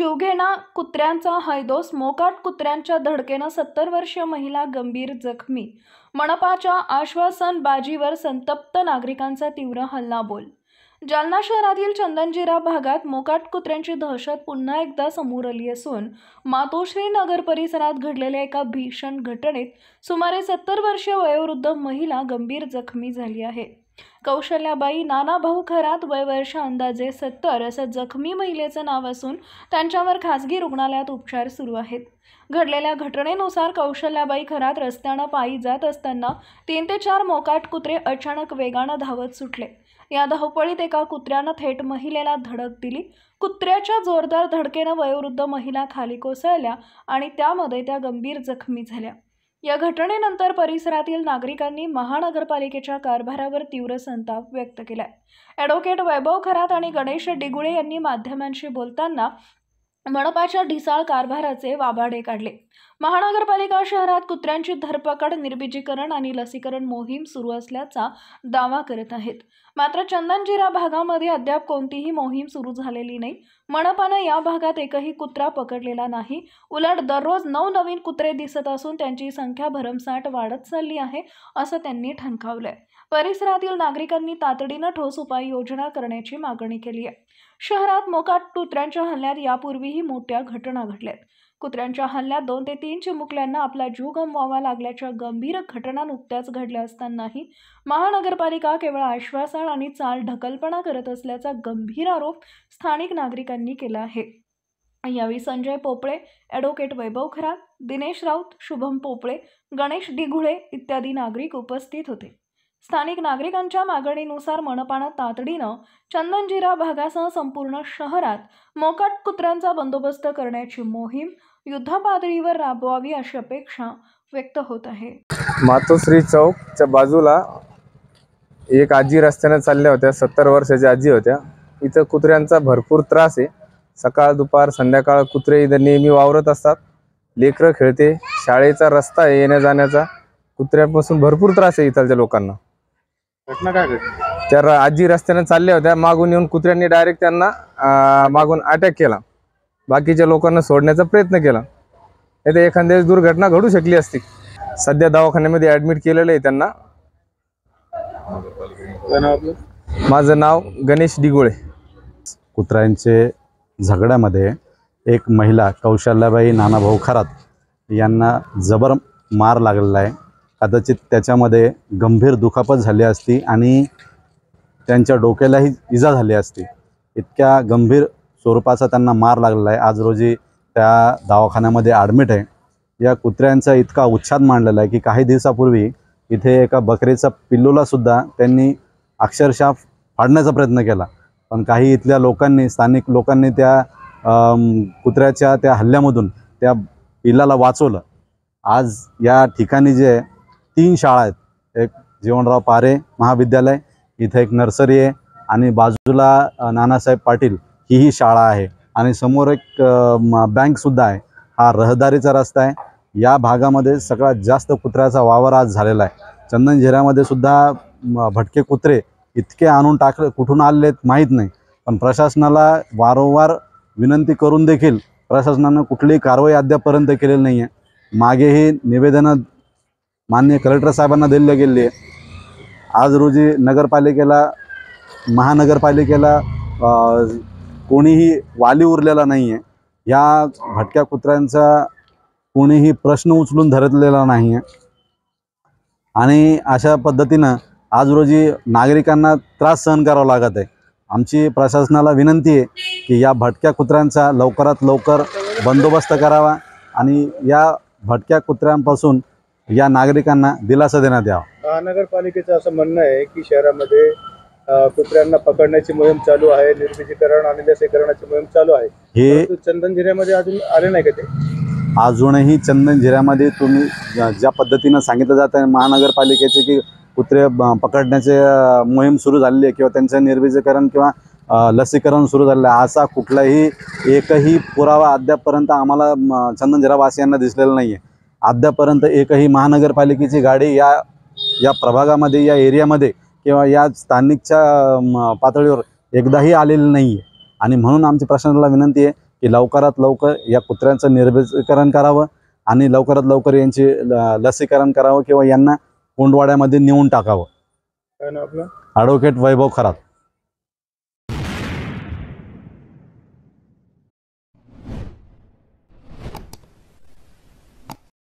जीवघेणा कुत्र्यांचा हैदोस, मोकाट कुत्र्यांच्या धडकेनं 70 वर्षीय महिला गंभीर जखमी. मनपाच्या आश्वासनबाजीवर संतप्त नागरिकांचा तीव्र हल्लाबोल. जालना शहरातील चंदनजीरा भागात मोकाट कुत्र्यांची दहशत पुन्हा एकदा समोर आली असून मातोश्री नगर परिसरात घडलेल्या एका भीषण घटनेत सुमारे 70 वर्षीय वयोवृद्ध महिला गंभीर जखमी झाली आहे. कौशल्याबाई नानाभाऊ खरात, वय वर्ष अंदाजे 70 असं जखमी महिलेचं नाव असून त्यांच्यावर खासगी रुग्णालयात उपचार सुरू आहेत. घडलेल्या घटनेनुसार कौशल्याबाई खरात रस्त्यानं पायी जात असताना 3 ते 4 मोकाट कुत्रे अचानक वेगानं धावत सुटले. या धावपळीत एका कुत्र्यानं थेट महिलेला धडक दिली. कुत्र्याच्या जोरदार धडकेनं वयोवृद्ध महिला खाली कोसळल्या आणि त्यामध्ये त्या गंभीर जखमी झाल्या. या घटनेनंतर परिसरातील नागरिकांनी महानगरपालिकेच्या कारभारावर तीव्र संताप व्यक्त केलाय. ॲडव्होकेट वैभव खरात आणि गणेश डिगुळे यांनी माध्यमांशी बोलताना मनपाच्या ढिसाळ कारभाराचे वाभाडे काढले. महानगरपालिका शहरात कुत्र्यांची धरपकड, निर्बीजीकरण आणि लसीकरण मोहीम सुरू असल्याचा दावा करत आहेत. मात्र चंदनजीरा भागामध्ये अद्याप कोणतीही मोहीम सुरू झालेली नाही. मनपानं या भागात एकही कुत्रा पकडलेला नाही. उलट दररोज 9 नवीन कुत्रे दिसत असून त्यांची संख्या भरमसाठ वाढत चालली आहे, असं त्यांनी ठणकावलंय. परिसरातील नागरिकांनी तातडीनं ठोस उपाययोजना करण्याची मागणी केली आहे. शहरात मोकाट कुत्र्यांच्या हल्ल्यात यापूर्वीही मोठ्या घटना घडल्यात. कुत्र्यांच्या हल्ल्यात 2 ते 3 चिमुकल्यांना आपला जीव गमवावा लागल्याच्या गंभीर घटना नुकत्याच घडल्या असतानाही महानगरपालिका केवळ आश्वासन आणि चाल ढकलपणा करत असल्याचा गंभीर आरोप स्थानिक नागरिकांनी केला आहे. यावेळी संजय पोपळे, ॲडव्होकेट वैभव खरात, दिनेश राऊत, शुभम पोपळे, गणेश डिगुळे इत्यादी नागरिक उपस्थित होते. स्थानिक नागरिकांच्या मागणीनुसार मनपानं तातडीनं चंदनजीरा भागासह संपूर्ण शहरात मोकाट कुत्र्यांचा बंदोबस्त करण्याची मोहीम युद्धपातळीवर राबवावी अशी अपेक्षा व्यक्त होत आहे. मातोश्री चौकच्या बाजूला एक आजी रस्त्याने चालल्या होत्या. 70 वर्षाच्या आजी होत्या. इथं कुत्र्यांचा भरपूर त्रास आहे. सकाळ दुपार संध्याकाळ कुत्रे इथं नेहमी वावरत असतात. लेकरं खेळते, शाळेचा रस्ता आहे येण्या जाण्याचा. कुत्र्यांपासून भरपूर त्रास आहे इथलच्या लोकांना. घटना काय घडली? त्या आजी रस्त्याने चालल्या होत्या. मागून येऊन कुत्र्यांनी डायरेक्ट त्यांना मागून अटॅक केला. बाकीच्या लोकांना सोडण्याचा प्रयत्न केला. नाही तर एखाद्या दुर्घटना घडू शकली असती. सध्या दवाखान्यामध्ये ॲडमिट केलेलं आहे त्यांना. माझं नाव गणेश डिगुळे. कुत्र्यांचे झगड्यामध्ये एक महिला कौशल्याबाई नानाभाऊ खरात यांना जबर मार लागलेला आहे. कदाचित त्याच्यामध्ये गंभीर दुखापत झाली असती आणि त्यांच्या डोक्यालाही इजा झाली असती. इतक्या गंभीर स्वरूपाचा त्यांना मार लागलेला आहे. आज रोजी त्या दवाखान्यामध्ये ॲडमिट आहे. या कुत्र्यांचा इतका उच्छाद मांडलेला आहे की काही दिवसापूर्वी इथे एका बकरीचा पिल्लूलासुद्धा त्यांनी अक्षरशः फाडण्याचा प्रयत्न केला. पण काही इथल्या लोकांनी, स्थानिक लोकांनी त्या कुत्र्याच्या त्या हल्ल्यामधून त्या पिल्लाला वाचवलं. आज या ठिकाणी जे 3 शाळा आहेत. एक जीवनराव पारे महाविद्यालय, इथं एक नर्सरी आहे आणि बाजूला नानासाहेब पाटील ही शाळा आहे आणि समोर एक बँकसुद्धा आहे. हा रहदारीचा रस्ता आहे. या भागामध्ये सगळ्यात जास्त कुत्र्याचा वावर आज झालेला आहे. चंदनजिऱ्यामध्ये सुद्धा भटके कुत्रे इतके आणून टाकले, कुठून आलेले आहेत माहीत नाही. पण प्रशासनाला वारंवार विनंती करून देखील प्रशासनानं कुठलीही कारवाई अद्यापपर्यंत केलेली नाही आहे. मागेही निवेदनं माननीय कलेक्टर साहेबांना दिली गेली आहे. आज रोजी महानगरपालिकेला कोणीही वाली उरलेला नाही आहे. या भटक्या कुत्र्यांचा कोणीही प्रश्न उचलून धरलेला नाही आहे आणि अशा पद्धतीनं आज रोजी नागरिकांना त्रास सहन करावा लागत आहे. आमची प्रशासनाला विनंती आहे की या भटक्या कुत्र्यांचा लवकरात लवकर बंदोबस्त करावा आणि या भटक्या कुत्र्यांपासून या नागरिकांना दिलासा देण्यात यावा. महानगरपालिकेचं असं म्हणणं आहे की शहरामध्ये कुत्र्यांना पकडण्याची मोहीम चालू आहे, निर्बीजीकरण आणि लसीकरणाची मोहीम चालू आहे. हे चंदनजिऱ्यामध्ये अजून आले नाही का? ते अजूनही चंदनजिऱ्यामध्ये तुम्ही ज्या पद्धतीनं सांगितलं जात आहे महानगरपालिकेचे की कुत्रे पकडण्याचे मोहीम सुरू झालेली आहे किंवा त्यांचं निर्बीजीकरण किंवा लसीकरण सुरू झालेलं आहे, असा कुठलाही एकही पुरावा अद्यापपर्यंत आम्हाला चंदनजिरावासियांना दिसलेला नाही आहे. अद्यापर्यंत एकही महानगरपालिकेची गाडी या प्रभागामध्ये, या एरियामध्ये किंवा या स्थानिकच्या पातळीवर एकदाही आलेली नाही आहे. आणि म्हणून आमची प्रशासनाला विनंती आहे की लवकरात लवकर या कुत्र्यांचं निर्लसीकरण करावं आणि लवकरात लवकर यांची लसीकरण करावं किंवा यांना कोंडवाड्यामध्ये नेऊन टाकावं. काय नाव आपलं? ॲडव्होकेट वैभव खरात.